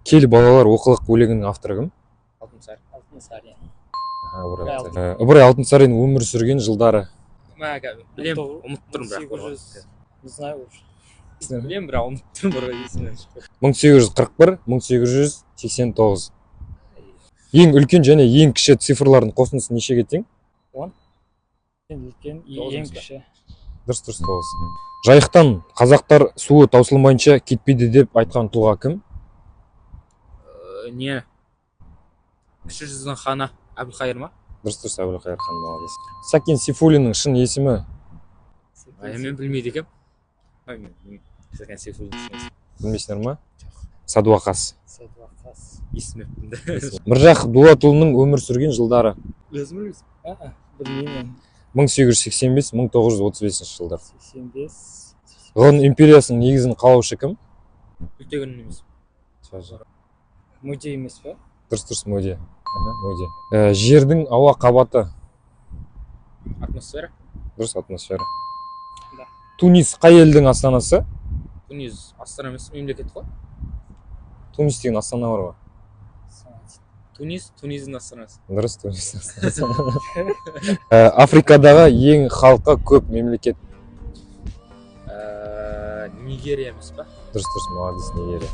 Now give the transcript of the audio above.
Кел балалар оқылық өлеңінің авторы кім? Алтынсарин. Ыбырай Алтынсарин өмір сүрген жылдары. Білем, ұмытып тұрмын бірақ. Не знаю уже. Білем, бірақ ұмытып тұрмын бірақ есімнен шықпайды. 1841-1889. Ең үлкен және ең кіші цифрлардың қосындысы нешеге тең? 10. Ең үлкен, ең кіші. Дұрыс 9. Жайықтан қазақтар суы таусылмайынша кетпейді деп айтқан тұлға кім? Не? Кіші жүздің ханы Әбілқайыр ма? Дұрыс Әбілқайыр хан, молодец. Сәкен Сейфуллиннің шын есімі? Мен білмейді екем. Сәкен Сейфуллин. Білмейсіңдер ма? Садуақас. Есімеппін. Міржақып Дулатұлының өмір сүрген жылдары? Өзім білмейсің? Білмеймін. 1885-1935 жылдар. 85. Ғылым империясының негізін қалаушы кім? Күлтегін емес. Мөде емес пе? Дұрыс Мөде. Жердің ауа қабаты? Атмосфера. Дұрыс атмосфера. Тунис қай елдің астанасы? Тунис астана емес, мемлекет қой. Тунис деген астана бар ғой. Туниздің астанасы. Дұрыс Тунис астанасы. Африкадағы ең халқы көп мемлекет? Нигерия емес па? Дұрыс молодец, Нигерия.